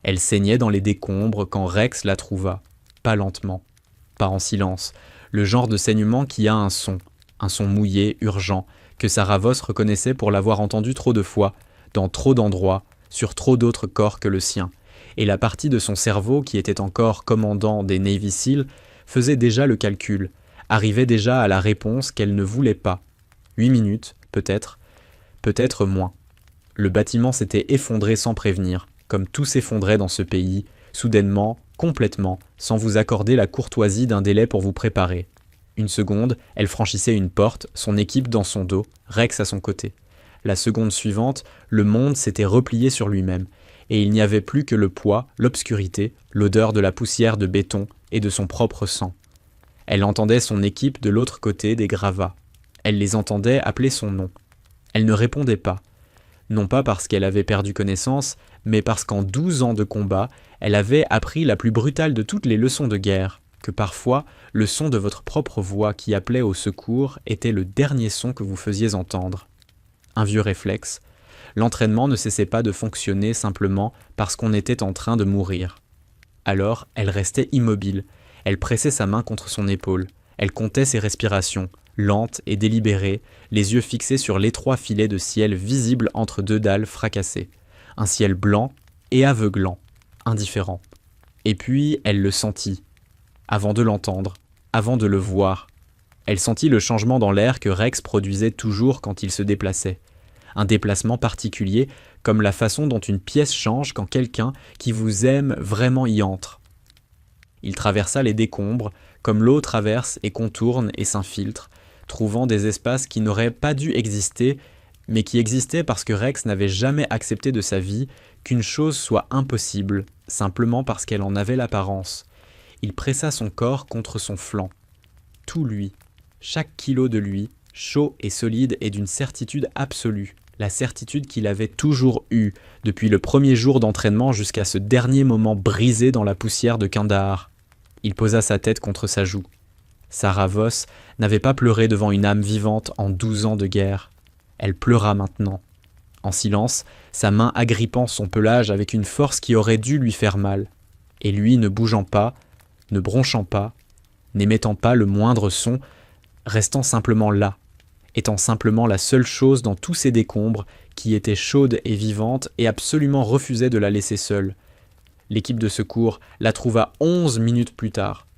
Elle saignait dans les décombres quand Rex la trouva, pas lentement, pas en silence, le genre de saignement qui a un son mouillé, urgent, que Sarah Voss reconnaissait pour l'avoir entendu trop de fois, dans trop d'endroits, sur trop d'autres corps que le sien, et la partie de son cerveau qui était encore commandant des Navy Seals faisait déjà le calcul, arrivait déjà à la réponse qu'elle ne voulait pas. 8 minutes, peut-être moins. Le bâtiment s'était effondré sans prévenir, comme tout s'effondrait dans ce pays, soudainement, complètement, sans vous accorder la courtoisie d'un délai pour vous préparer. Une seconde, elle franchissait une porte, son équipe dans son dos, Rex à son côté. La seconde suivante, le monde s'était replié sur lui-même, et il n'y avait plus que le poids, l'obscurité, l'odeur de la poussière de béton et de son propre sang. Elle entendait son équipe de l'autre côté des gravats. Elle les entendait appeler son nom. Elle ne répondait pas. Non pas parce qu'elle avait perdu connaissance, mais parce qu'en 12 ans de combat, elle avait appris la plus brutale de toutes les leçons de guerre, que parfois, le son de votre propre voix qui appelait au secours était le dernier son que vous faisiez entendre. Un vieux réflexe. L'entraînement ne cessait pas de fonctionner simplement parce qu'on était en train de mourir. Alors, elle restait immobile. Elle pressait sa main contre son épaule. Elle comptait ses respirations, lentes et délibérées, les yeux fixés sur l'étroit filet de ciel visible entre deux dalles fracassées. Un ciel blanc et aveuglant, indifférent. Et puis, elle le sentit, avant de l'entendre, avant de le voir. Elle sentit le changement dans l'air que Rex produisait toujours quand il se déplaçait. Un déplacement particulier, comme la façon dont une pièce change quand quelqu'un qui vous aime vraiment y entre. Il traversa les décombres, comme l'eau traverse et contourne et s'infiltre, trouvant des espaces qui n'auraient pas dû exister, mais qui existaient parce que Rex n'avait jamais accepté de sa vie qu'une chose soit impossible, simplement parce qu'elle en avait l'apparence. Il pressa son corps contre son flanc. Tout lui, chaque kilo de lui, chaud et solide et d'une certitude absolue, la certitude qu'il avait toujours eue, depuis le premier jour d'entraînement jusqu'à ce dernier moment brisé dans la poussière de Kandahar. Il posa sa tête contre sa joue. Sarah Voss n'avait pas pleuré devant une âme vivante en 12 ans de guerre. Elle pleura maintenant. En silence, sa main agrippant son pelage avec une force qui aurait dû lui faire mal. Et lui ne bougeant pas, ne bronchant pas, n'émettant pas le moindre son, restant simplement là, étant simplement la seule chose dans tous ces décombres qui était chaude et vivante et absolument refusait de la laisser seule. L'équipe de secours la trouva 11 minutes plus tard.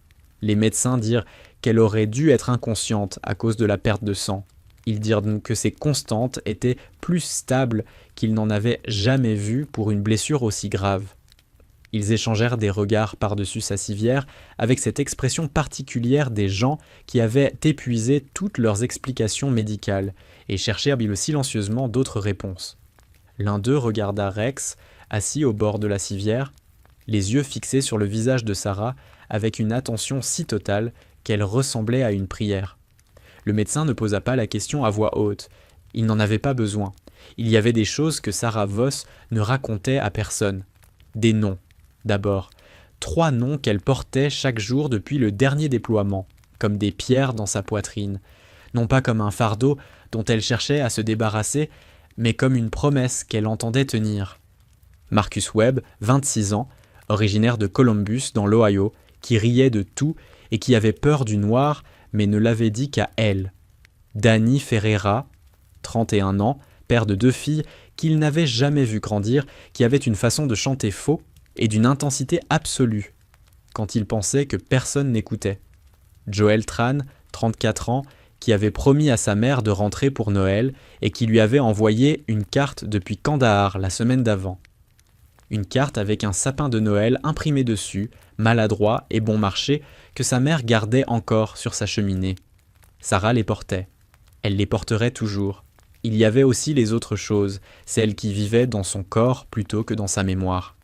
Les médecins dirent qu'elle aurait dû être inconsciente à cause de la perte de sang. Ils dirent que ses constantes étaient plus stables qu'ils n'en avaient jamais vues pour une blessure aussi grave. Ils échangèrent des regards par-dessus sa civière avec cette expression particulière des gens qui avaient épuisé toutes leurs explications médicales et cherchèrent silencieusement d'autres réponses. L'un d'eux regarda Rex, assis au bord de la civière, les yeux fixés sur le visage de Sarah avec une attention si totale qu'elle ressemblait à une prière. Le médecin ne posa pas la question à voix haute. Il n'en avait pas besoin. Il y avait des choses que Sarah Voss ne racontait à personne. Des noms. D'abord, 3 noms qu'elle portait chaque jour depuis le dernier déploiement, comme des pierres dans sa poitrine, non pas comme un fardeau dont elle cherchait à se débarrasser, mais comme une promesse qu'elle entendait tenir. Marcus Webb, 26 ans, originaire de Columbus dans l'Ohio, qui riait de tout et qui avait peur du noir, mais ne l'avait dit qu'à elle. Danny Ferreira, 31 ans, père de 2 filles qu'il n'avait jamais vu grandir, qui avait une façon de chanter faux et d'une intensité absolue, quand il pensait que personne n'écoutait. Joel Tran, 34 ans, qui avait promis à sa mère de rentrer pour Noël et qui lui avait envoyé une carte depuis Kandahar la semaine d'avant. Une carte avec un sapin de Noël imprimé dessus, maladroit et bon marché, que sa mère gardait encore sur sa cheminée. Sarah les portait. Elle les porterait toujours. Il y avait aussi les autres choses, celles qui vivaient dans son corps plutôt que dans sa mémoire.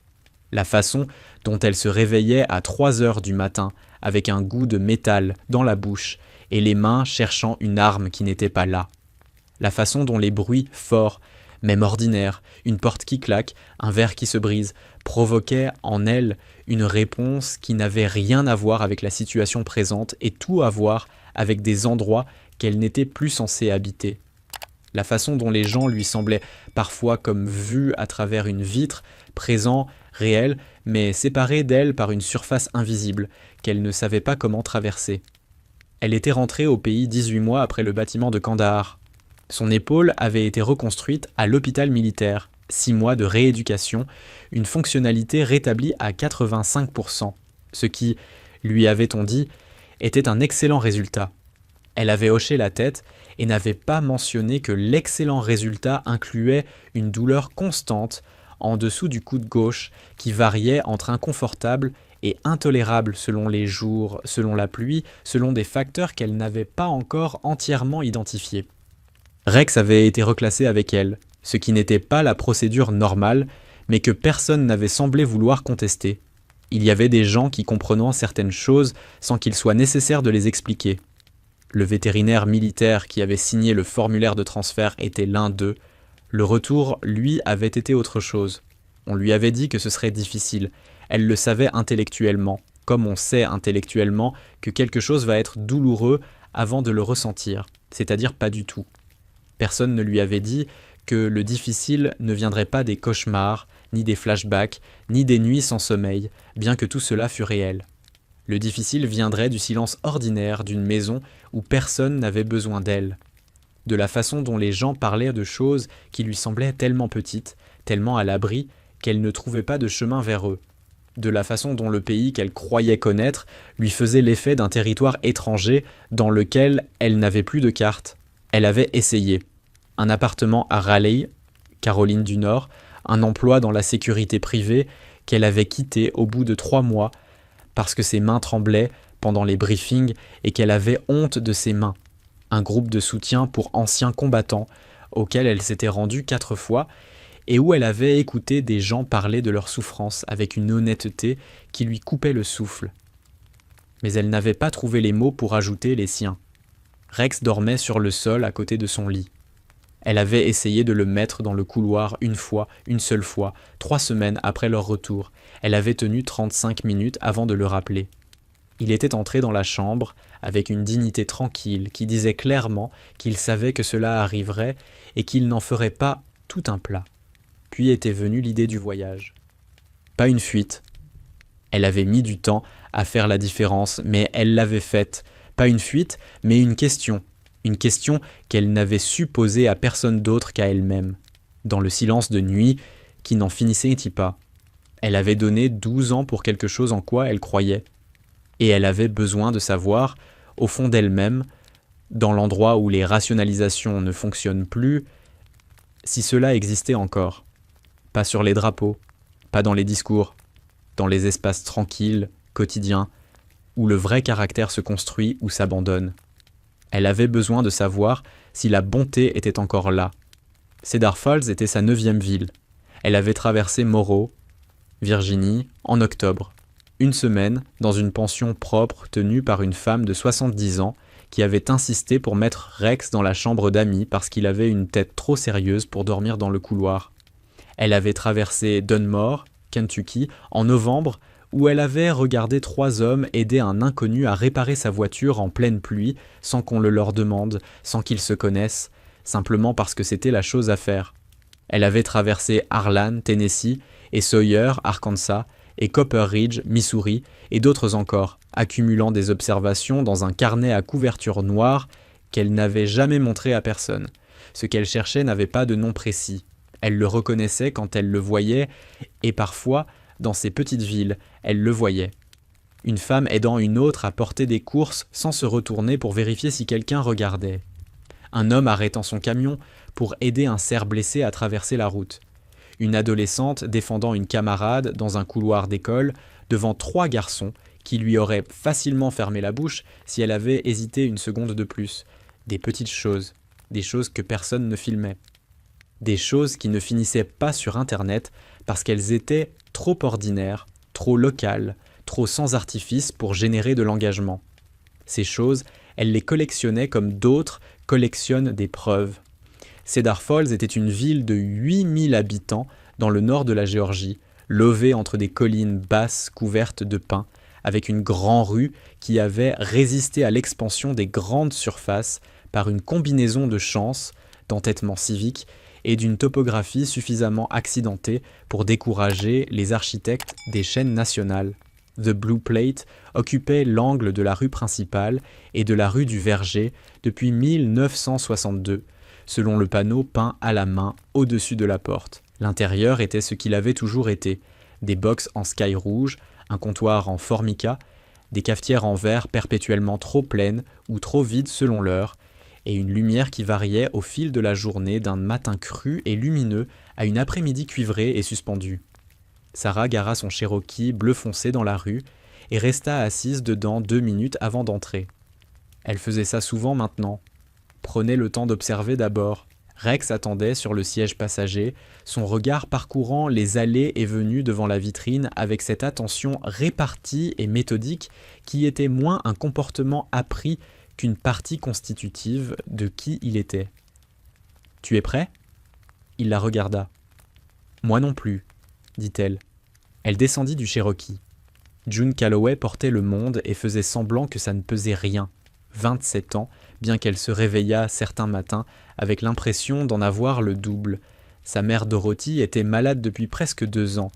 La façon dont elle se réveillait à 3 heures du matin, avec un goût de métal dans la bouche, et les mains cherchant une arme qui n'était pas là. La façon dont les bruits forts, même ordinaires, une porte qui claque, un verre qui se brise, provoquaient en elle une réponse qui n'avait rien à voir avec la situation présente et tout à voir avec des endroits qu'elle n'était plus censée habiter. La façon dont les gens lui semblaient parfois comme vus à travers une vitre, présents réelle, mais séparée d'elle par une surface invisible, qu'elle ne savait pas comment traverser. Elle était rentrée au pays 18 mois après le bâtiment de Kandahar. Son épaule avait été reconstruite à l'hôpital militaire, 6 mois de rééducation, une fonctionnalité rétablie à 85%, ce qui, lui avait-on dit, était un excellent résultat. Elle avait hoché la tête et n'avait pas mentionné que l'excellent résultat incluait une douleur constante en dessous du coude gauche qui variait entre inconfortable et intolérable selon les jours, selon la pluie, selon des facteurs qu'elle n'avait pas encore entièrement identifiés. Rex avait été reclassé avec elle, ce qui n'était pas la procédure normale, mais que personne n'avait semblé vouloir contester. Il y avait des gens qui comprenaient certaines choses sans qu'il soit nécessaire de les expliquer. Le vétérinaire militaire qui avait signé le formulaire de transfert était l'un d'eux. Le retour, lui, avait été autre chose. On lui avait dit que ce serait difficile. Elle le savait intellectuellement, comme on sait intellectuellement que quelque chose va être douloureux avant de le ressentir, c'est-à-dire pas du tout. Personne ne lui avait dit que le difficile ne viendrait pas des cauchemars, ni des flashbacks, ni des nuits sans sommeil, bien que tout cela fût réel. Le difficile viendrait du silence ordinaire d'une maison où personne n'avait besoin d'elle, de la façon dont les gens parlaient de choses qui lui semblaient tellement petites, tellement à l'abri, qu'elle ne trouvait pas de chemin vers eux, de la façon dont le pays qu'elle croyait connaître lui faisait l'effet d'un territoire étranger dans lequel elle n'avait plus de carte. Elle avait essayé. Un appartement à Raleigh, Caroline du Nord, un emploi dans la sécurité privée qu'elle avait quitté au bout de 3 mois parce que ses mains tremblaient pendant les briefings et qu'elle avait honte de ses mains. Un groupe de soutien pour anciens combattants auquel elle s'était rendue 4 fois et où elle avait écouté des gens parler de leur souffrance avec une honnêteté qui lui coupait le souffle. Mais elle n'avait pas trouvé les mots pour ajouter les siens. Rex dormait sur le sol à côté de son lit. Elle avait essayé de le mettre dans le couloir une seule fois, 3 semaines après leur retour. Elle avait tenu 35 minutes avant de le rappeler. Il était entré dans la chambre avec une dignité tranquille qui disait clairement qu'il savait que cela arriverait et qu'il n'en ferait pas tout un plat. Puis était venue l'idée du voyage. Pas une fuite. Elle avait mis du temps à faire la différence, mais elle l'avait faite. Pas une fuite, mais une question. Une question qu'elle n'avait su poser à personne d'autre qu'à elle-même, dans le silence de nuit qui n'en finissait pas. Elle avait donné 12 ans pour quelque chose en quoi elle croyait. Et elle avait besoin de savoir, au fond d'elle-même, dans l'endroit où les rationalisations ne fonctionnent plus, si cela existait encore. Pas sur les drapeaux, pas dans les discours, dans les espaces tranquilles, quotidiens, où le vrai caractère se construit ou s'abandonne. Elle avait besoin de savoir si la bonté était encore là. Cedar Falls était sa 9e ville. Elle avait traversé Morrow, Virginie, en octobre. 1 semaine dans une pension propre tenue par une femme de 70 ans qui avait insisté pour mettre Rex dans la chambre d'amis parce qu'il avait une tête trop sérieuse pour dormir dans le couloir. Elle avait traversé Dunmore, Kentucky, en novembre, où elle avait regardé 3 hommes aider un inconnu à réparer sa voiture en pleine pluie, sans qu'on le leur demande, sans qu'ils se connaissent, simplement parce que c'était la chose à faire. Elle avait traversé Harlan, Tennessee, et Sawyer, Arkansas, et Copper Ridge, Missouri, et d'autres encore, accumulant des observations dans un carnet à couverture noire qu'elle n'avait jamais montré à personne. Ce qu'elle cherchait n'avait pas de nom précis. Elle le reconnaissait quand elle le voyait, et parfois, dans ces petites villes, elle le voyait. Une femme aidant une autre à porter des courses sans se retourner pour vérifier si quelqu'un regardait. Un homme arrêtant son camion pour aider un cerf blessé à traverser la route. Une adolescente défendant une camarade dans un couloir d'école devant 3 garçons qui lui auraient facilement fermé la bouche si elle avait hésité une seconde de plus. Des petites choses, des choses que personne ne filmait. Des choses qui ne finissaient pas sur Internet parce qu'elles étaient trop ordinaires, trop locales, trop sans artifice pour générer de l'engagement. Ces choses, elle les collectionnait comme d'autres collectionnent des preuves. Cedar Falls était une ville de 8000 habitants dans le nord de la Géorgie, levée entre des collines basses couvertes de pins, avec une grande rue qui avait résisté à l'expansion des grandes surfaces par une combinaison de chance, d'entêtement civique et d'une topographie suffisamment accidentée pour décourager les architectes des chaînes nationales. The Blue Plate occupait l'angle de la rue principale et de la rue du Verger depuis 1962, selon le panneau peint à la main au-dessus de la porte. L'intérieur était ce qu'il avait toujours été, des box en sky rouge, un comptoir en formica, des cafetières en verre perpétuellement trop pleines ou trop vides selon l'heure, et une lumière qui variait au fil de la journée d'un matin cru et lumineux à une après-midi cuivrée et suspendue. Sarah gara son Cherokee bleu foncé dans la rue et resta assise dedans 2 minutes avant d'entrer. Elle faisait ça souvent maintenant. Prenait le temps d'observer d'abord. Rex attendait sur le siège passager, son regard parcourant les allées et venues devant la vitrine avec cette attention répartie et méthodique qui était moins un comportement appris qu'une partie constitutive de qui il était. « Tu es prêt ?» Il la regarda. « Moi non plus, » dit-elle. Elle descendit du Cherokee. June Calloway portait le monde et faisait semblant que ça ne pesait rien. 27 ans, bien qu'elle se réveillât certains matins avec l'impression d'en avoir le double. Sa mère Dorothy était malade depuis presque 2 ans.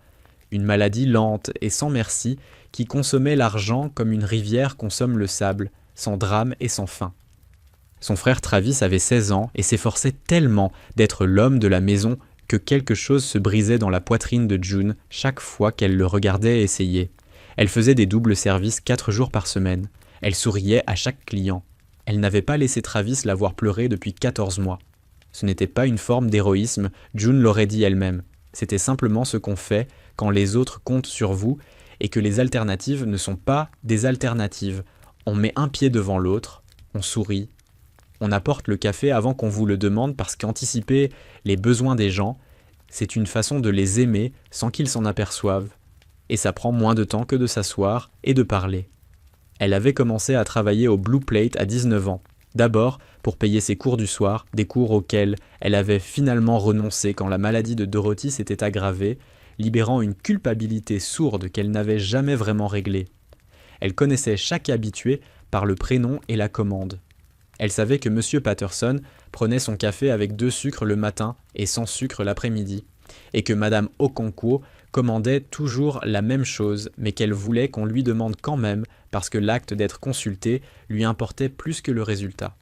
Une maladie lente et sans merci qui consommait l'argent comme une rivière consomme le sable, sans drame et sans fin. Son frère Travis avait 16 ans et s'efforçait tellement d'être l'homme de la maison que quelque chose se brisait dans la poitrine de June chaque fois qu'elle le regardait essayer. Elle faisait des doubles services 4 jours par semaine. Elle souriait à chaque client. Elle n'avait pas laissé Travis la voir pleurer depuis 14 mois. Ce n'était pas une forme d'héroïsme, June l'aurait dit elle-même. C'était simplement ce qu'on fait quand les autres comptent sur vous et que les alternatives ne sont pas des alternatives. On met un pied devant l'autre, on sourit. On apporte le café avant qu'on vous le demande parce qu'anticiper les besoins des gens, c'est une façon de les aimer sans qu'ils s'en aperçoivent. Et ça prend moins de temps que de s'asseoir et de parler. Elle avait commencé à travailler au Blue Plate à 19 ans. D'abord pour payer ses cours du soir, des cours auxquels elle avait finalement renoncé quand la maladie de Dorothy s'était aggravée, libérant une culpabilité sourde qu'elle n'avait jamais vraiment réglée. Elle connaissait chaque habitué par le prénom et la commande. Elle savait que M. Patterson prenait son café avec 2 sucres le matin et sans sucre l'après-midi, et que Mme Okonkwo commandait toujours la même chose, mais qu'elle voulait qu'on lui demande quand même parce que l'acte d'être consulté lui importait plus que le résultat.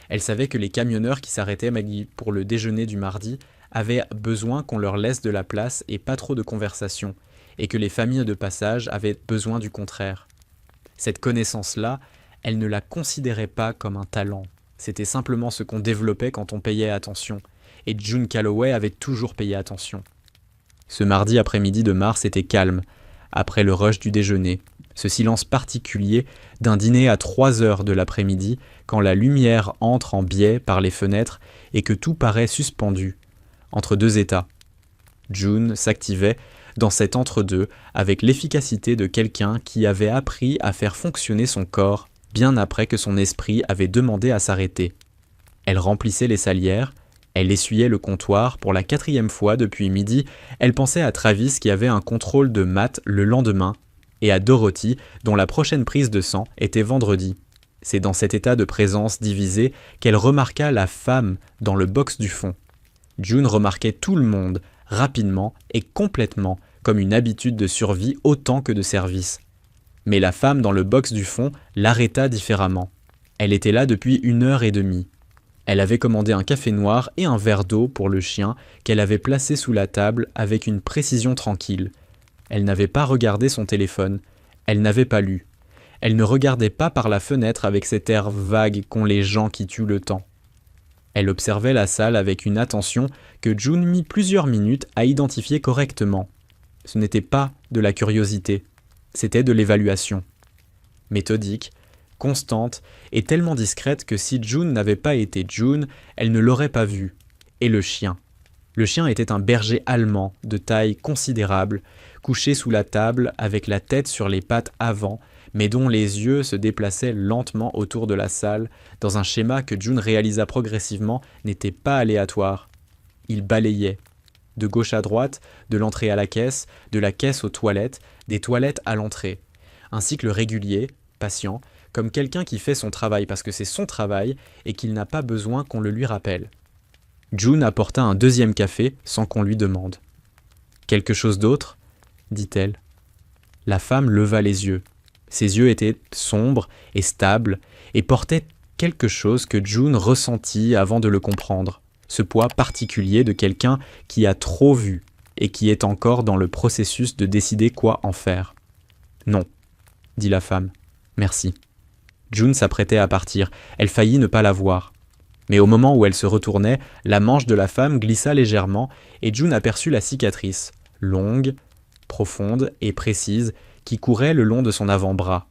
Elle savait que les camionneurs qui s'arrêtaient pour le déjeuner du mardi avaient besoin qu'on leur laisse de la place et pas trop de conversation, et que les familles de passage avaient besoin du contraire. Cette connaissance-là, elle ne la considérait pas comme un talent. C'était simplement ce qu'on développait quand on payait attention, et June Calloway avait toujours payé attention. Ce mardi après-midi de mars était calme, après le rush du déjeuner, ce silence particulier d'un dîner à 3 heures de l'après-midi, quand la lumière entre en biais par les fenêtres et que tout paraît suspendu, entre 2 états. June s'activait dans cet entre-deux avec l'efficacité de quelqu'un qui avait appris à faire fonctionner son corps bien après que son esprit avait demandé à s'arrêter. Elle remplissait les salières, elle essuyait le comptoir pour la 4e fois depuis midi, elle pensait à Travis qui avait un contrôle de maths le lendemain, et à Dorothy dont la prochaine prise de sang était vendredi. C'est dans cet état de présence divisée qu'elle remarqua la femme dans le box du fond. June remarquait tout le monde, rapidement et complètement, comme une habitude de survie autant que de service. Mais la femme dans le box du fond l'arrêta différemment. Elle était là depuis 1h30. Elle avait commandé un café noir et un verre d'eau pour le chien qu'elle avait placé sous la table avec une précision tranquille. Elle n'avait pas regardé son téléphone. Elle n'avait pas lu. Elle ne regardait pas par la fenêtre avec cet air vague qu'ont les gens qui tuent le temps. Elle observait la salle avec une attention que June mit plusieurs minutes à identifier correctement. Ce n'était pas de la curiosité, c'était de l'évaluation. Méthodique, constante et tellement discrète que si June n'avait pas été June, elle ne l'aurait pas vue. Et le chien. Le chien était un berger allemand de taille considérable, couché sous la table avec la tête sur les pattes avant, mais dont les yeux se déplaçaient lentement autour de la salle, dans un schéma que June réalisa progressivement n'était pas aléatoire. Il balayait. De gauche à droite, de l'entrée à la caisse, de la caisse aux toilettes, des toilettes à l'entrée. Un cycle régulier, patient, comme quelqu'un qui fait son travail parce que c'est son travail et qu'il n'a pas besoin qu'on le lui rappelle. June apporta un deuxième café sans qu'on lui demande. « Quelque chose d'autre » dit-elle. La femme leva les yeux. Ses yeux étaient sombres et stables et portaient quelque chose que June ressentit avant de le comprendre, ce poids particulier de quelqu'un qui a trop vu et qui est encore dans le processus de décider quoi en faire. « Non » dit la femme. « Merci. » June s'apprêtait à partir. Elle faillit ne pas la voir. Mais au moment où elle se retournait, la manche de la femme glissa légèrement et June aperçut la cicatrice, longue, profonde et précise, qui courait le long de son avant-bras.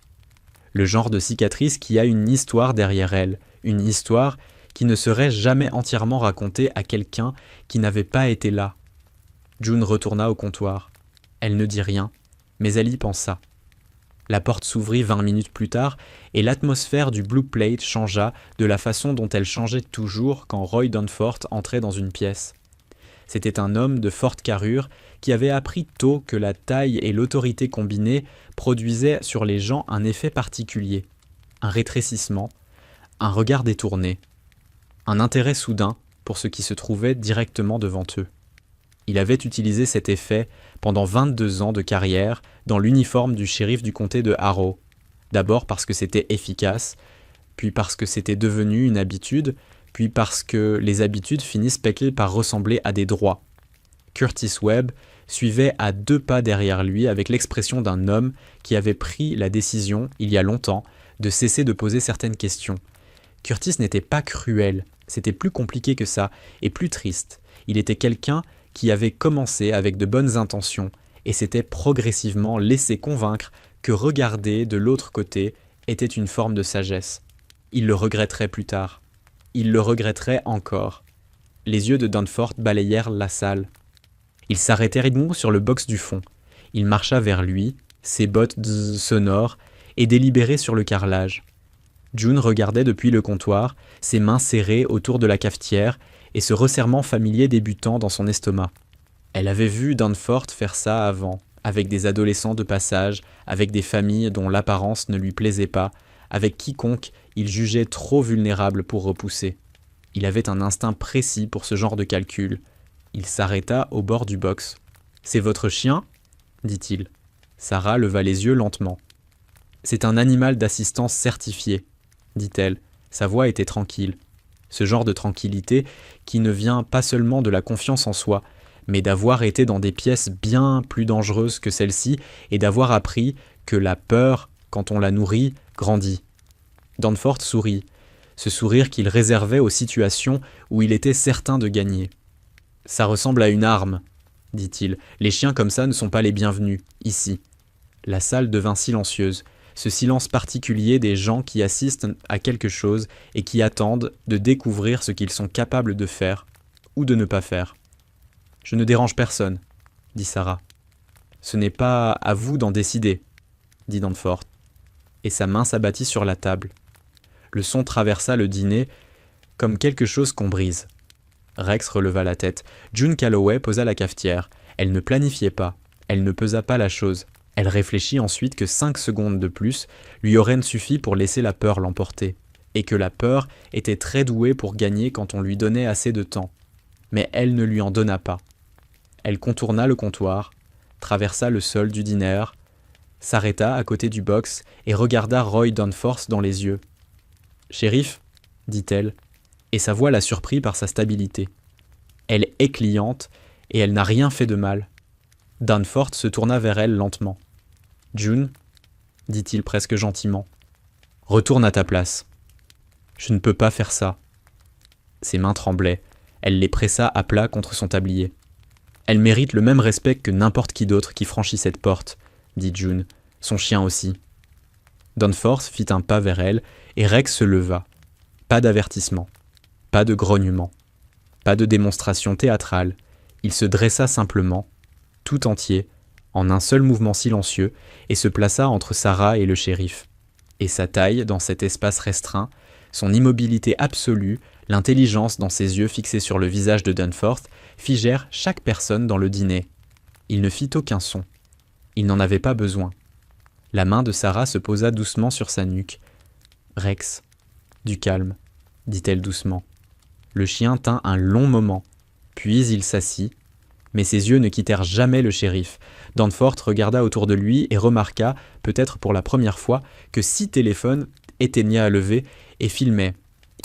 Le genre de cicatrice qui a une histoire derrière elle, une histoire qui ne serait jamais entièrement racontée à quelqu'un qui n'avait pas été là. June retourna au comptoir. Elle ne dit rien, mais elle y pensa. La porte s'ouvrit 20 minutes plus tard et l'atmosphère du Blue Plate changea de la façon dont elle changeait toujours quand Roy Danforth entrait dans une pièce. C'était un homme de forte carrure qui avait appris tôt que la taille et l'autorité combinées produisaient sur les gens un effet particulier, un rétrécissement, un regard détourné, un intérêt soudain pour ce qui se trouvait directement devant eux. Il avait utilisé cet effet pendant 22 ans de carrière dans l'uniforme du shérif du comté de Harrow, d'abord parce que c'était efficace, puis parce que c'était devenu une habitude, puis parce que les habitudes finissent par ressembler à des droits. Curtis Webb suivait à 2 pas derrière lui avec l'expression d'un homme qui avait pris la décision, il y a longtemps, de cesser de poser certaines questions. Curtis n'était pas cruel, c'était plus compliqué que ça, et plus triste. Il était quelqu'un qui avait commencé avec de bonnes intentions et s'était progressivement laissé convaincre que regarder de l'autre côté était une forme de sagesse. Il le regretterait plus tard. Il le regretterait encore. Les yeux de Danforth balayèrent la salle. Il s'arrêtait rigoureusement sur le box du fond. Il marcha vers lui, ses bottes sonores, et délibérait sur le carrelage. June regardait depuis le comptoir, ses mains serrées autour de la cafetière et ce resserrement familier débutant dans son estomac. Elle avait vu Danforth faire ça avant, avec des adolescents de passage, avec des familles dont l'apparence ne lui plaisait pas, avec quiconque il jugeait trop vulnérable pour repousser. Il avait un instinct précis pour ce genre de calcul. Il s'arrêta au bord du box. « C'est votre chien ?» dit-il. Sarah leva les yeux lentement. « C'est un animal d'assistance certifié, » dit-elle. Sa voix était tranquille. Ce genre de tranquillité qui ne vient pas seulement de la confiance en soi, mais d'avoir été dans des pièces bien plus dangereuses que celle-ci et d'avoir appris que la peur, quand on la nourrit, grandit. Danforth sourit, ce sourire qu'il réservait aux situations où il était certain de gagner. « Ça ressemble à une arme, » dit-il. « Les chiens comme ça ne sont pas les bienvenus, ici. » La salle devint silencieuse, ce silence particulier des gens qui assistent à quelque chose et qui attendent de découvrir ce qu'ils sont capables de faire ou de ne pas faire. « Je ne dérange personne, » dit Sarah. « Ce n'est pas à vous d'en décider, » dit Danforth, et sa main s'abattit sur la table. Le son traversa le dîner comme quelque chose qu'on brise. Rex releva la tête. June Calloway posa la cafetière. Elle ne planifiait pas, elle ne pesa pas la chose. Elle réfléchit ensuite que 5 secondes de plus lui auraient suffi pour laisser la peur l'emporter, et que la peur était très douée pour gagner quand on lui donnait assez de temps. Mais elle ne lui en donna pas. Elle contourna le comptoir, traversa le sol du dîner, s'arrêta à côté du box et regarda Roy Danforth dans les yeux. « Shérif » dit-elle, et sa voix la surprit par sa stabilité. Elle est cliente et elle n'a rien fait de mal. Danforth se tourna vers elle lentement. « June » dit-il presque gentiment. « Retourne à ta place. »« Je ne peux pas faire ça. » Ses mains tremblaient. Elle les pressa à plat contre son tablier. « Elle mérite le même respect que n'importe qui d'autre qui franchit cette porte, » dit June. « Son chien aussi. » Danforth fit un pas vers elle et Rex se leva. Pas d'avertissement, pas de grognement, pas de démonstration théâtrale. Il se dressa simplement, tout entier, en un seul mouvement silencieux, et se plaça entre Sarah et le shérif. Et sa taille, dans cet espace restreint, son immobilité absolue, l'intelligence dans ses yeux fixés sur le visage de Danforth, figèrent chaque personne dans le dîner. Il ne fit aucun son. Il n'en avait pas besoin. La main de Sarah se posa doucement sur sa nuque. « Rex, du calme, dit-elle doucement. Le chien tint un long moment, puis il s'assit, mais ses yeux ne quittèrent jamais le shérif. Danforth regarda autour de lui et remarqua, peut-être pour la première fois, que 6 téléphones éteignaient à lever et filmaient.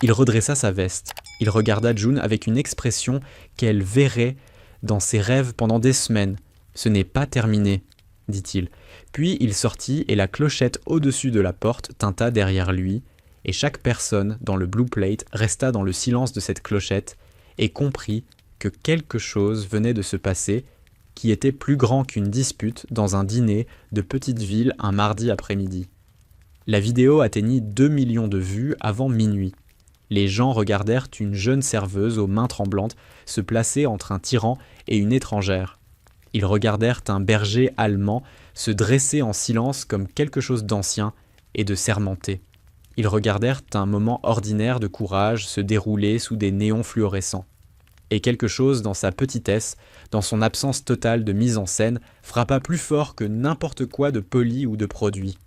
Il redressa sa veste. Il regarda June avec une expression qu'elle verrait dans ses rêves pendant des semaines. « Ce n'est pas terminé », dit-il. Puis il sortit et la clochette au-dessus de la porte tinta derrière lui, et chaque personne dans le Blue Plate resta dans le silence de cette clochette et comprit que quelque chose venait de se passer qui était plus grand qu'une dispute dans un dîner de petite ville un mardi après-midi. La vidéo atteignit 2 millions de vues avant minuit. Les gens regardèrent une jeune serveuse aux mains tremblantes se placer entre un tyran et une étrangère. Ils regardèrent un berger allemand se dresser en silence comme quelque chose d'ancien et de sermenté. Ils regardèrent un moment ordinaire de courage se dérouler sous des néons fluorescents. Et quelque chose dans sa petitesse, dans son absence totale de mise en scène, frappa plus fort que n'importe quoi de poli ou de produit.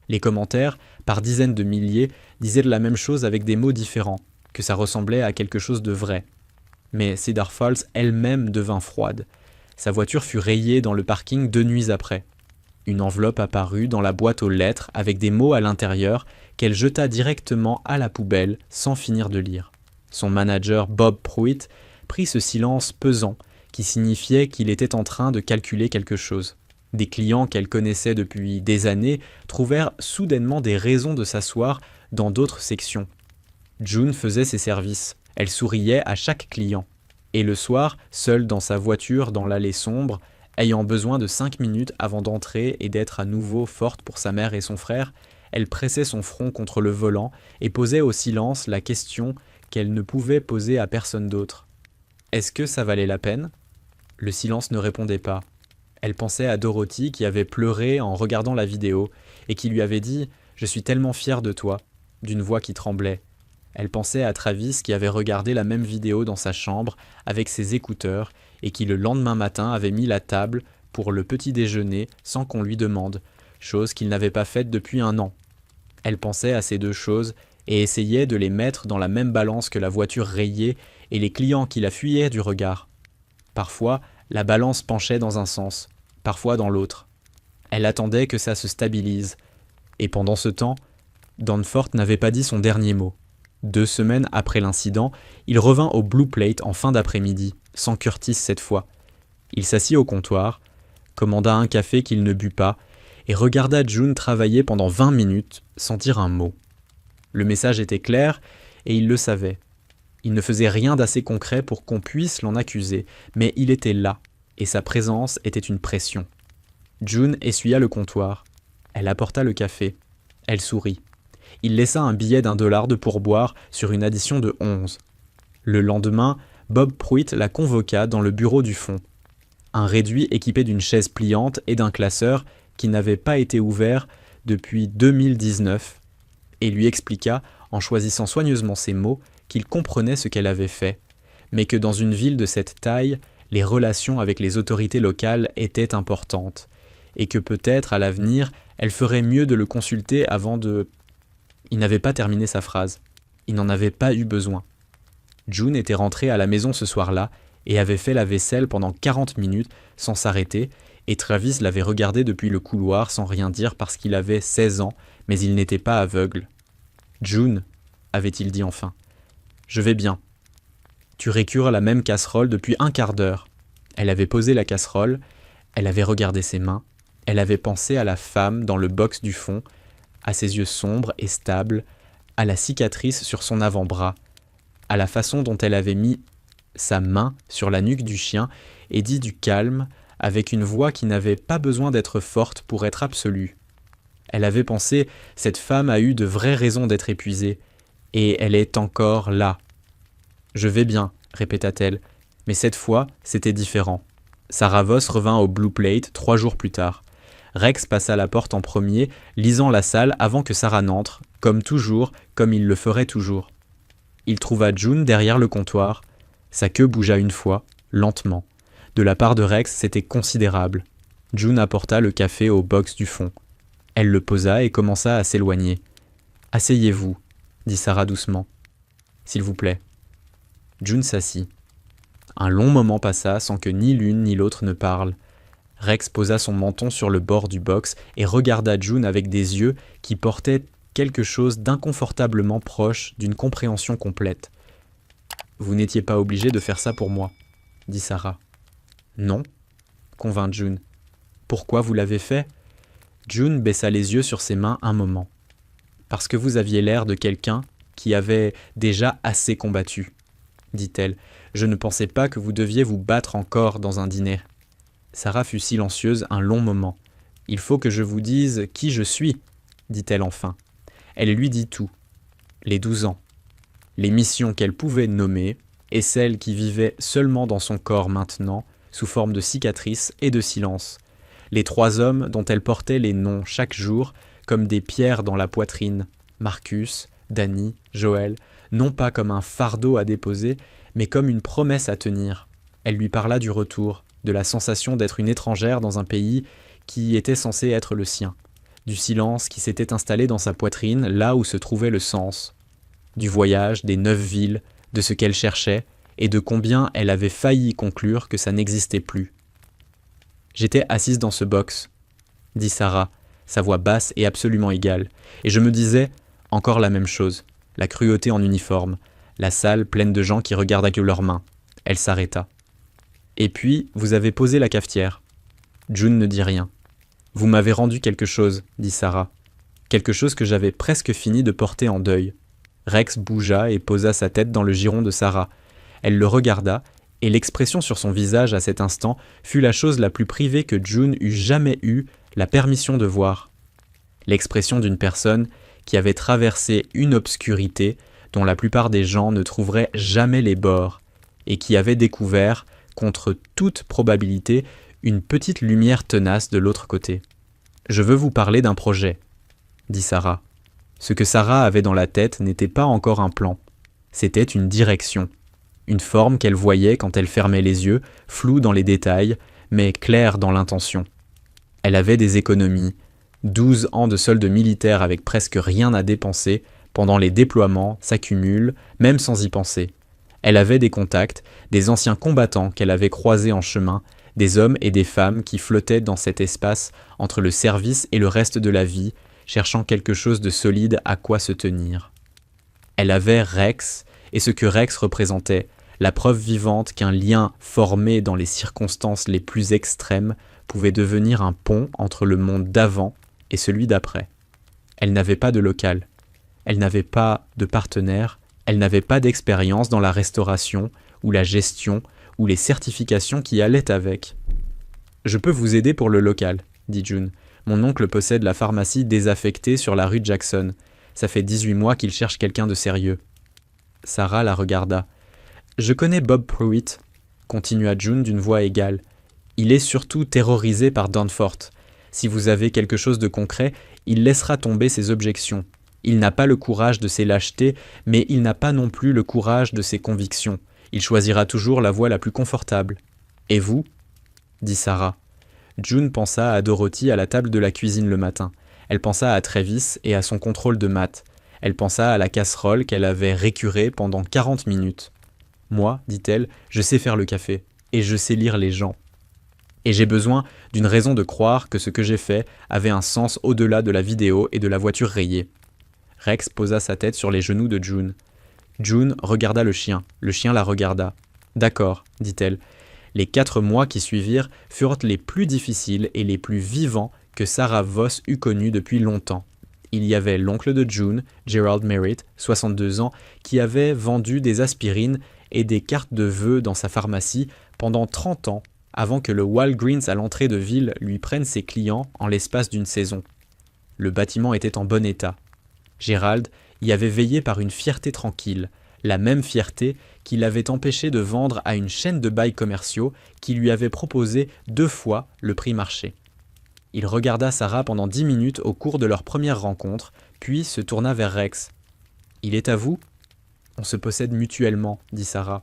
Les commentaires, par dizaines de milliers, disaient la même chose avec des mots différents, que ça ressemblait à quelque chose de vrai. Mais Cedar Falls elle-même devint froide. Sa voiture fut rayée dans le parking 2 nuits après. Une enveloppe apparut dans la boîte aux lettres avec des mots à l'intérieur qu'elle jeta directement à la poubelle sans finir de lire. Son manager Bob Pruitt prit ce silence pesant qui signifiait qu'il était en train de calculer quelque chose. Des clients qu'elle connaissait depuis des années trouvèrent soudainement des raisons de s'asseoir dans d'autres sections. June faisait ses services. Elle souriait à chaque client. Et le soir, seule dans sa voiture dans l'allée sombre, ayant besoin de 5 minutes avant d'entrer et d'être à nouveau forte pour sa mère et son frère, elle pressait son front contre le volant et posait au silence la question qu'elle ne pouvait poser à personne d'autre. Est-ce que ça valait la peine ? Le silence ne répondait pas. Elle pensait à Dorothy qui avait pleuré en regardant la vidéo et qui lui avait dit « Je suis tellement fière de toi » d'une voix qui tremblait. Elle pensait à Travis qui avait regardé la même vidéo dans sa chambre avec ses écouteurs et qui le lendemain matin avait mis la table pour le petit déjeuner sans qu'on lui demande, chose qu'il n'avait pas faite depuis 1 an. Elle pensait à ces 2 choses et essayait de les mettre dans la même balance que la voiture rayée et les clients qui la fuyaient du regard. Parfois, la balance penchait dans un sens, parfois dans l'autre. Elle attendait que ça se stabilise. Et pendant ce temps, Danforth n'avait pas dit son dernier mot. 2 semaines après l'incident, il revint au Blue Plate en fin d'après-midi, sans Curtis cette fois. Il s'assit au comptoir, commanda un café qu'il ne but pas, et regarda June travailler pendant 20 minutes sans dire un mot. Le message était clair, et il le savait. Il ne faisait rien d'assez concret pour qu'on puisse l'en accuser, mais il était là, et sa présence était une pression. June essuya le comptoir. Elle apporta le café. Elle sourit. Il laissa un billet d'$1 de pourboire sur une addition de 11. Le lendemain, Bob Pruitt la convoqua dans le bureau du fond. Un réduit équipé d'une chaise pliante et d'un classeur qui n'avait pas été ouvert depuis 2019, et lui expliqua, en choisissant soigneusement ses mots, qu'il comprenait ce qu'elle avait fait, mais que dans une ville de cette taille, les relations avec les autorités locales étaient importantes, et que peut-être à l'avenir, elle ferait mieux de le consulter avant de... Il n'avait pas terminé sa phrase. Il n'en avait pas eu besoin. June était rentrée à la maison ce soir-là et avait fait la vaisselle pendant 40 minutes sans s'arrêter, et Travis l'avait regardée depuis le couloir sans rien dire parce qu'il avait 16 ans, mais il n'était pas aveugle. « June, avait-il dit enfin, je vais bien. Tu récures la même casserole depuis 1/4 d'heure. » Elle avait posé la casserole, elle avait regardé ses mains, elle avait pensé à la femme dans le box du fond, à ses yeux sombres et stables, à la cicatrice sur son avant-bras, à la façon dont elle avait mis sa main sur la nuque du chien et dit du calme, avec une voix qui n'avait pas besoin d'être forte pour être absolue. Elle avait pensé, cette femme a eu de vraies raisons d'être épuisée, et elle est encore là. « Je vais bien », répéta-t-elle, mais cette fois, c'était différent. Sarah Voss revint au Blue Plate 3 jours plus tard. Rex passa la porte en premier, lisant la salle avant que Sarah n'entre, comme toujours, comme il le ferait toujours. Il trouva June derrière le comptoir. Sa queue bougea une fois, lentement. De la part de Rex, c'était considérable. June apporta le café au box du fond. Elle le posa et commença à s'éloigner. « Asseyez-vous », dit Sarah doucement. « S'il vous plaît. » June s'assit. Un long moment passa sans que ni l'une ni l'autre ne parle. Rex posa son menton sur le bord du box et regarda June avec des yeux qui portaient quelque chose d'inconfortablement proche d'une compréhension complète. « Vous n'étiez pas obligé de faire ça pour moi, » dit Sarah. « Non, » convint June. « Pourquoi vous l'avez fait ?» June baissa les yeux sur ses mains un moment. « Parce que vous aviez l'air de quelqu'un qui avait déjà assez combattu, » dit-elle. « Je ne pensais pas que vous deviez vous battre encore dans un dîner. » Sarah fut silencieuse un long moment. « Il faut que je vous dise qui je suis, » dit-elle enfin. Elle lui dit tout. Les 12 ans. Les missions qu'elle pouvait nommer, et celles qui vivaient seulement dans son corps maintenant, sous forme de cicatrices et de silence. Les 3 hommes dont elle portait les noms chaque jour, comme des pierres dans la poitrine. Marcus, Danny, Joel, non pas comme un fardeau à déposer, mais comme une promesse à tenir. Elle lui parla du retour, de la sensation d'être une étrangère dans un pays qui était censé être le sien, du silence qui s'était installé dans sa poitrine là où se trouvait le sens, du voyage des 9 villes, de ce qu'elle cherchait et de combien elle avait failli conclure que ça n'existait plus. « J'étais assise dans ce box, » dit Sarah, sa voix basse et absolument égale, et je me disais encore la même chose, la cruauté en uniforme, la salle pleine de gens qui regardent avec leurs mains. Elle s'arrêta. « Et puis, vous avez posé la cafetière. » June ne dit rien. « Vous m'avez rendu quelque chose, » dit Sarah. Quelque chose que j'avais presque fini de porter en deuil. Rex bougea et posa sa tête dans le giron de Sarah. Elle le regarda, et l'expression sur son visage à cet instant fut la chose la plus privée que June eût jamais eu la permission de voir. L'expression d'une personne qui avait traversé une obscurité dont la plupart des gens ne trouveraient jamais les bords, et qui avait découvert, contre toute probabilité, une petite lumière tenace de l'autre côté. « Je veux vous parler d'un projet, » dit Sarah. Ce que Sarah avait dans la tête n'était pas encore un plan. C'était une direction, une forme qu'elle voyait quand elle fermait les yeux, floue dans les détails, mais claire dans l'intention. Elle avait des économies, 12 ans de solde militaire avec presque rien à dépenser, pendant les déploiements s'accumulent, même sans y penser. Elle avait des contacts, des anciens combattants qu'elle avait croisés en chemin, des hommes et des femmes qui flottaient dans cet espace entre le service et le reste de la vie, cherchant quelque chose de solide à quoi se tenir. Elle avait Rex, et ce que Rex représentait, la preuve vivante qu'un lien formé dans les circonstances les plus extrêmes pouvait devenir un pont entre le monde d'avant et celui d'après. Elle n'avait pas de local, elle n'avait pas de partenaire, elle n'avait pas d'expérience dans la restauration ou la gestion ou les certifications qui allaient avec. « Je peux vous aider pour le local, » dit June. « Mon oncle possède la pharmacie désaffectée sur la rue Jackson. Ça fait 18 mois qu'il cherche quelqu'un de sérieux. » Sarah la regarda. « Je connais Bob Pruitt, » continua June d'une voix égale. « Il est surtout terrorisé par Danforth. Si vous avez quelque chose de concret, il laissera tomber ses objections. Il n'a pas le courage de ses lâchetés, mais il n'a pas non plus le courage de ses convictions. Il choisira toujours la voie la plus confortable. Et vous ?» dit Sarah. June pensa à Dorothy à la table de la cuisine le matin. Elle pensa à Travis et à son contrôle de maths. Elle pensa à la casserole qu'elle avait récurée pendant 40 minutes. « Moi, dit-elle, je sais faire le café, et je sais lire les gens. Et j'ai besoin d'une raison de croire que ce que j'ai fait avait un sens au-delà de la vidéo et de la voiture rayée. » Rex posa sa tête sur les genoux de June. June regarda le chien la regarda. « D'accord, dit-elle. Les 4 mois qui suivirent furent les plus difficiles et les plus vivants que Sarah Voss eût connus depuis longtemps. Il y avait l'oncle de June, Gerald Merritt, 62 ans, qui avait vendu des aspirines et des cartes de vœux dans sa pharmacie pendant 30 ans avant que le Walgreens à l'entrée de ville lui prenne ses clients en l'espace d'une saison. Le bâtiment était en bon état. Gerald y avait veillé par une fierté tranquille, la même fierté qui l'avait empêché de vendre à une chaîne de bails commerciaux qui lui avait proposé 2 fois le prix marché. Il regarda Sarah pendant 10 minutes au cours de leur première rencontre, puis se tourna vers Rex. « Il est à vous ?»« On se possède mutuellement, » dit Sarah.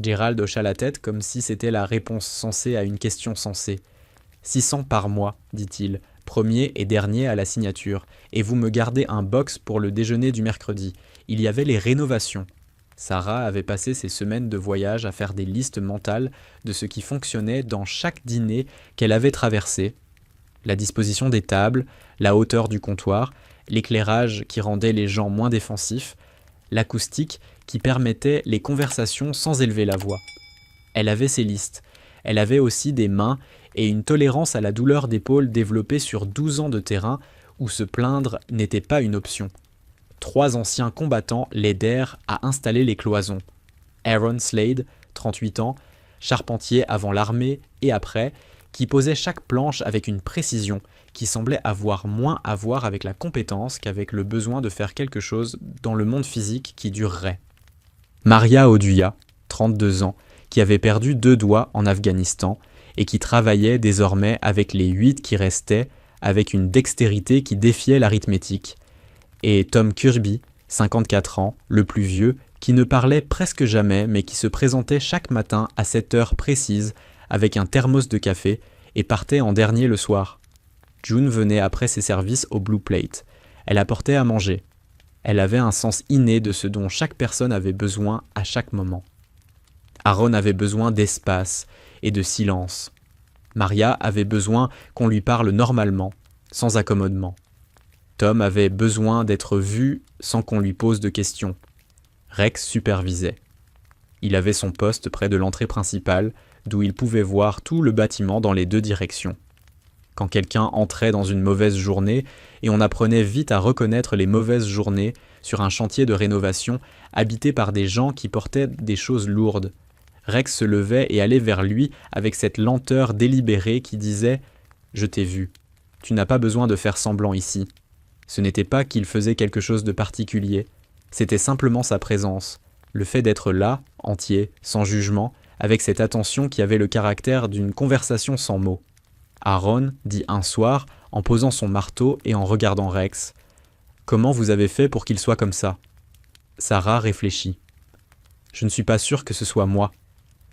Gerald hocha la tête comme si c'était la réponse sensée à une question sensée. « 600 par mois, dit-il, premier et dernier à la signature, et vous me gardez un box pour le déjeuner du mercredi. Il y avait les rénovations. » Sarah avait passé ses semaines de voyage à faire des listes mentales de ce qui fonctionnait dans chaque dîner qu'elle avait traversé. La disposition des tables, la hauteur du comptoir, l'éclairage qui rendait les gens moins défensifs, l'acoustique qui permettait les conversations sans élever la voix. Elle avait ses listes. Elle avait aussi des mains et une tolérance à la douleur d'épaule développée sur 12 ans de terrain où se plaindre n'était pas une option. 3 anciens combattants l'aidèrent à installer les cloisons. Aaron Slade, 38 ans, charpentier avant l'armée et après, qui posait chaque planche avec une précision qui semblait avoir moins à voir avec la compétence qu'avec le besoin de faire quelque chose dans le monde physique qui durerait. Maria Oduya, 32 ans, qui avait perdu 2 doigts en Afghanistan et qui travaillait désormais avec les 8 qui restaient avec une dextérité qui défiait l'arithmétique. Et Tom Kirby, 54 ans, le plus vieux, qui ne parlait presque jamais mais qui se présentait chaque matin à cette heure précise avec un thermos de café et partait en dernier le soir. June venait après ses services au Blue Plate. Elle apportait à manger. Elle avait un sens inné de ce dont chaque personne avait besoin à chaque moment. Aaron avait besoin d'espace et de silence. Maria avait besoin qu'on lui parle normalement, sans accommodement. Tom avait besoin d'être vu sans qu'on lui pose de questions. Rex supervisait. Il avait son poste près de l'entrée principale, d'où il pouvait voir tout le bâtiment dans les 2 directions. Quand quelqu'un entrait dans une mauvaise journée, et on apprenait vite à reconnaître les mauvaises journées sur un chantier de rénovation habité par des gens qui portaient des choses lourdes, Rex se levait et allait vers lui avec cette lenteur délibérée qui disait « Je t'ai vu. Tu n'as pas besoin de faire semblant ici. » Ce n'était pas qu'il faisait quelque chose de particulier, c'était simplement sa présence, le fait d'être là, entier, sans jugement, avec cette attention qui avait le caractère d'une conversation sans mots. Aaron dit un soir, en posant son marteau et en regardant Rex, « Comment vous avez fait pour qu'il soit comme ça ?» Sarah réfléchit. « Je ne suis pas sûre que ce soit moi, »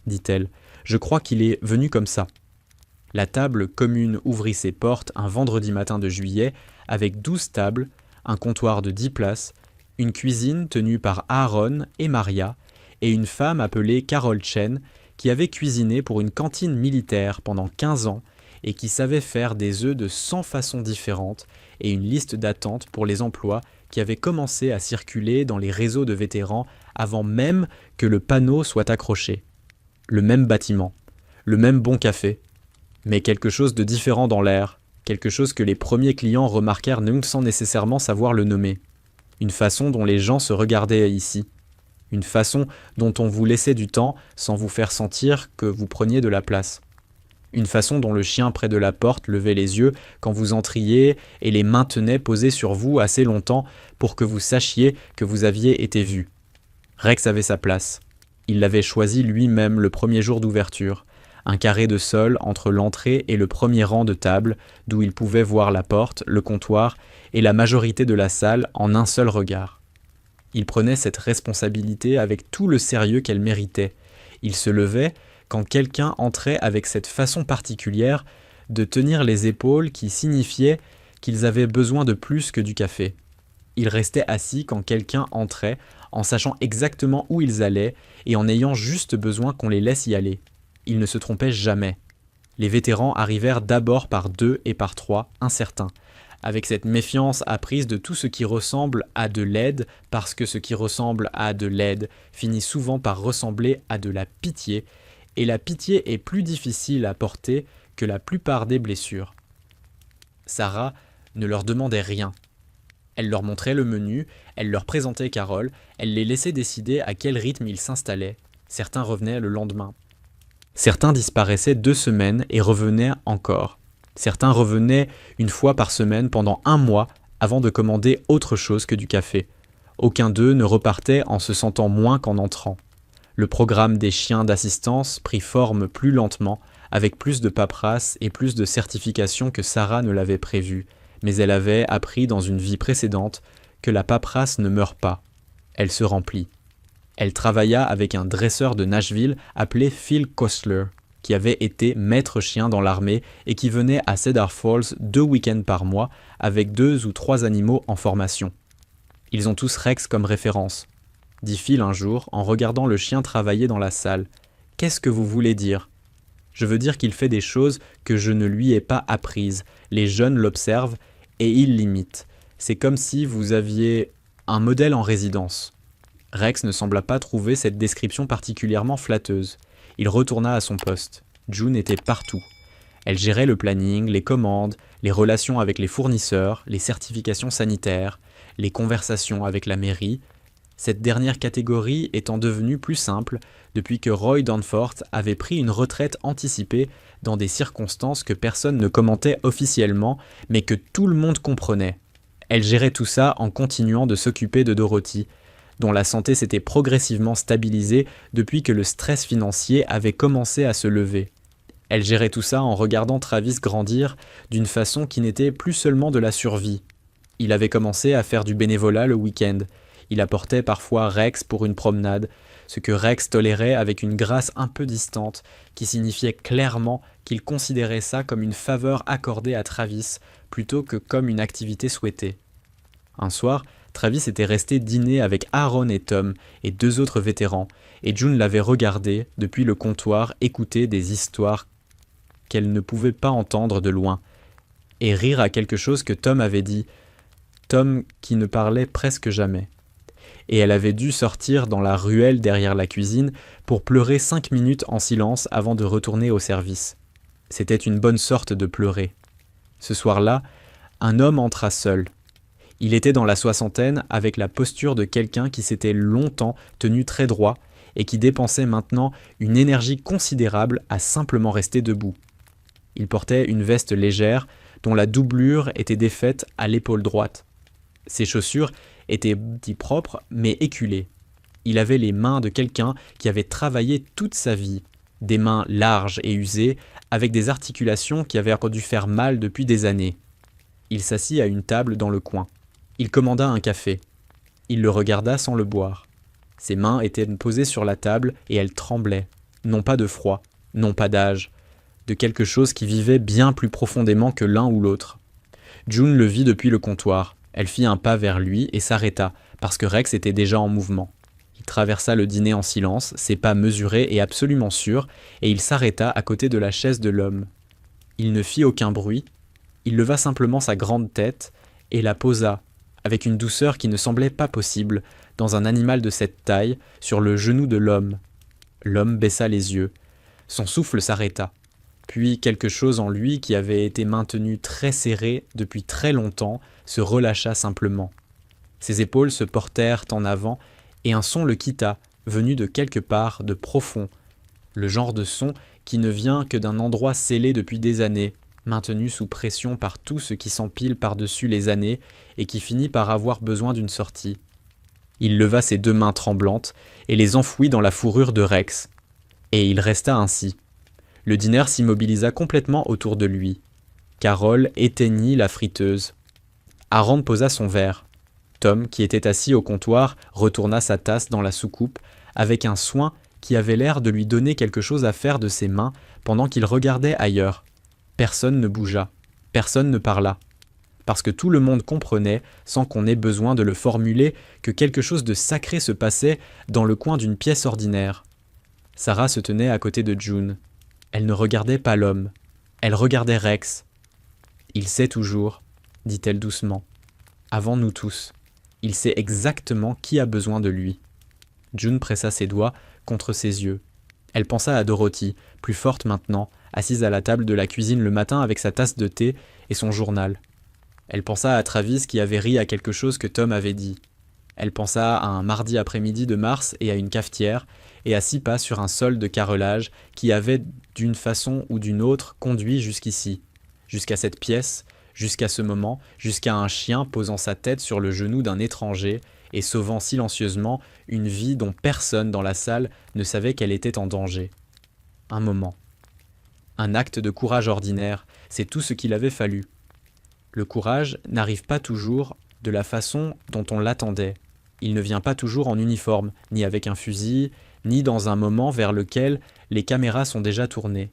dit-elle. « Je crois qu'il est venu comme ça. » La table commune ouvrit ses portes un vendredi matin de juillet avec 12 tables, un comptoir de 10 places, une cuisine tenue par Aaron et Maria et une femme appelée Carol Chen qui avait cuisiné pour une cantine militaire pendant 15 ans et qui savait faire des œufs de 100 façons différentes et une liste d'attente pour les emplois qui avait commencé à circuler dans les réseaux de vétérans avant même que le panneau soit accroché. Le même bâtiment, le même bon café, mais quelque chose de différent dans l'air, quelque chose que les premiers clients remarquèrent même sans nécessairement savoir le nommer. Une façon dont les gens se regardaient ici. Une façon dont on vous laissait du temps sans vous faire sentir que vous preniez de la place. Une façon dont le chien près de la porte levait les yeux quand vous entriez et les maintenait posés sur vous assez longtemps pour que vous sachiez que vous aviez été vu. Rex avait sa place. Il l'avait choisi lui-même le premier jour d'ouverture. Un carré de sol entre l'entrée et le premier rang de tables, d'où il pouvait voir la porte, le comptoir et la majorité de la salle en un seul regard. Il prenait cette responsabilité avec tout le sérieux qu'elle méritait. Il se levait quand quelqu'un entrait avec cette façon particulière de tenir les épaules qui signifiait qu'ils avaient besoin de plus que du café. Il restait assis quand quelqu'un entrait en sachant exactement où ils allaient et en ayant juste besoin qu'on les laisse y aller. Il ne se trompait jamais. Les vétérans arrivèrent d'abord par 2 et par 3, incertains, avec cette méfiance apprise de tout ce qui ressemble à de l'aide, parce que ce qui ressemble à de l'aide finit souvent par ressembler à de la pitié, et la pitié est plus difficile à porter que la plupart des blessures. Sarah ne leur demandait rien. Elle leur montrait le menu, elle leur présentait Carol, elle les laissait décider à quel rythme ils s'installaient. Certains revenaient le lendemain. Certains disparaissaient 2 semaines et revenaient encore. Certains revenaient une fois par semaine pendant 1 mois avant de commander autre chose que du café. Aucun d'eux ne repartait en se sentant moins qu'en entrant. Le programme des chiens d'assistance prit forme plus lentement, avec plus de paperasse et plus de certifications que Sarah ne l'avait prévu, mais elle avait appris dans une vie précédente que la paperasse ne meurt pas. Elle se remplit. Elle travailla avec un dresseur de Nashville appelé Phil Kostler, qui avait été maître chien dans l'armée et qui venait à Cedar Falls 2 week-ends par mois avec 2 ou 3 animaux en formation. Ils ont tous Rex comme référence. dit Phil un jour en regardant le chien travailler dans la salle. « Qu'est-ce que vous voulez dire ?»« Je veux dire qu'il fait des choses que je ne lui ai pas apprises. Les jeunes l'observent et ils l'imitent. C'est comme si vous aviez un modèle en résidence. » Rex ne sembla pas trouver cette description particulièrement flatteuse. Il retourna à son poste. June était partout. Elle gérait le planning, les commandes, les relations avec les fournisseurs, les certifications sanitaires, les conversations avec la mairie. Cette dernière catégorie étant devenue plus simple depuis que Roy Danforth avait pris une retraite anticipée dans des circonstances que personne ne commentait officiellement, mais que tout le monde comprenait. Elle gérait tout ça en continuant de s'occuper de Dorothy, dont la santé s'était progressivement stabilisée depuis que le stress financier avait commencé à se lever. Elle gérait tout ça en regardant Travis grandir d'une façon qui n'était plus seulement de la survie. Il avait commencé à faire du bénévolat le week-end. Il apportait parfois Rex pour une promenade, ce que Rex tolérait avec une grâce un peu distante, qui signifiait clairement qu'il considérait ça comme une faveur accordée à Travis, plutôt que comme une activité souhaitée. Un soir, Travis était resté dîner avec Aaron et Tom et 2 autres vétérans, et June l'avait regardé, depuis le comptoir, écouter des histoires qu'elle ne pouvait pas entendre de loin, et rire à quelque chose que Tom avait dit, Tom qui ne parlait presque jamais. Et elle avait dû sortir dans la ruelle derrière la cuisine pour pleurer 5 minutes en silence avant de retourner au service. C'était une bonne sorte de pleurer. Ce soir-là, un homme entra seul. Il était dans la soixantaine avec la posture de quelqu'un qui s'était longtemps tenu très droit et qui dépensait maintenant une énergie considérable à simplement rester debout. Il portait une veste légère dont la doublure était défaite à l'épaule droite. Ses chaussures étaient dit propres mais éculées. Il avait les mains de quelqu'un qui avait travaillé toute sa vie, des mains larges et usées avec des articulations qui avaient dû faire mal depuis des années. Il s'assit à une table dans le coin. Il commanda un café. Il le regarda sans le boire. Ses mains étaient posées sur la table et elles tremblaient, non pas de froid, non pas d'âge, de quelque chose qui vivait bien plus profondément que l'un ou l'autre. June le vit depuis le comptoir. Elle fit un pas vers lui et s'arrêta, parce que Rex était déjà en mouvement. Il traversa le dîner en silence, ses pas mesurés et absolument sûrs, et il s'arrêta à côté de la chaise de l'homme. Il ne fit aucun bruit, il leva simplement sa grande tête et la posa, avec une douceur qui ne semblait pas possible, dans un animal de cette taille, sur le genou de l'homme. L'homme baissa les yeux. Son souffle s'arrêta. Puis quelque chose en lui qui avait été maintenu très serré depuis très longtemps se relâcha simplement. Ses épaules se portèrent en avant et un son le quitta, venu de quelque part de profond. Le genre de son qui ne vient que d'un endroit scellé depuis des années, maintenu sous pression par tout ce qui s'empile par-dessus les années et qui finit par avoir besoin d'une sortie. Il leva ses 2 mains tremblantes et les enfouit dans la fourrure de Rex. Et il resta ainsi. Le dîner s'immobilisa complètement autour de lui. Carol éteignit la friteuse. Aaron posa son verre. Tom, qui était assis au comptoir, retourna sa tasse dans la soucoupe avec un soin qui avait l'air de lui donner quelque chose à faire de ses mains pendant qu'il regardait ailleurs. Personne ne bougea, personne ne parla, parce que tout le monde comprenait, sans qu'on ait besoin de le formuler, que quelque chose de sacré se passait dans le coin d'une pièce ordinaire. Sarah se tenait à côté de June. Elle ne regardait pas l'homme, elle regardait Rex. « Il sait toujours, » dit-elle doucement. « Avant nous tous, il sait exactement qui a besoin de lui. » June pressa ses doigts contre ses yeux. Elle pensa à Dorothy, plus forte maintenant, assise à la table de la cuisine le matin avec sa tasse de thé et son journal. Elle pensa à Travis qui avait ri à quelque chose que Tom avait dit. Elle pensa à un mardi après-midi de mars et à une cafetière, et à 6 pas sur un sol de carrelage qui avait, d'une façon ou d'une autre, conduit jusqu'ici, jusqu'à cette pièce, jusqu'à ce moment, jusqu'à un chien posant sa tête sur le genou d'un étranger et sauvant silencieusement une vie dont personne dans la salle ne savait qu'elle était en danger. Un moment. Un acte de courage ordinaire, c'est tout ce qu'il avait fallu. Le courage n'arrive pas toujours de la façon dont on l'attendait. Il ne vient pas toujours en uniforme, ni avec un fusil, ni dans un moment vers lequel les caméras sont déjà tournées.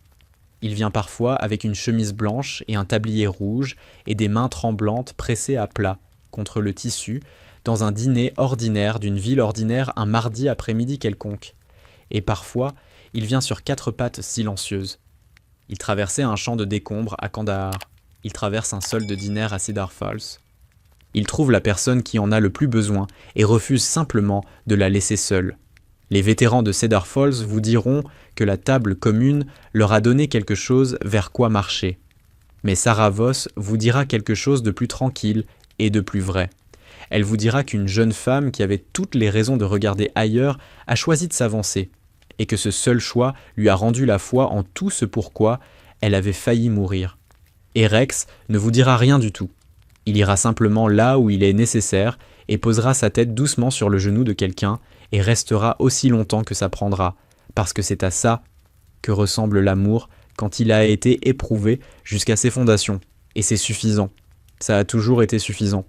Il vient parfois avec une chemise blanche et un tablier rouge et des mains tremblantes pressées à plat contre le tissu dans un dîner ordinaire d'une ville ordinaire un mardi après-midi quelconque. Et parfois, il vient sur 4 pattes silencieuses. Il traversait un champ de décombres à Kandahar. Il traverse un sol de dîner à Cedar Falls. Il trouve la personne qui en a le plus besoin et refuse simplement de la laisser seule. Les vétérans de Cedar Falls vous diront que la table commune leur a donné quelque chose vers quoi marcher. Mais Sarah Voss vous dira quelque chose de plus tranquille et de plus vrai. Elle vous dira qu'une jeune femme qui avait toutes les raisons de regarder ailleurs a choisi de s'avancer, et que ce seul choix lui a rendu la foi en tout ce pourquoi elle avait failli mourir. Et Rex ne vous dira rien du tout. Il ira simplement là où il est nécessaire et posera sa tête doucement sur le genou de quelqu'un et restera aussi longtemps que ça prendra, parce que c'est à ça que ressemble l'amour quand il a été éprouvé jusqu'à ses fondations. Et c'est suffisant. Ça a toujours été suffisant.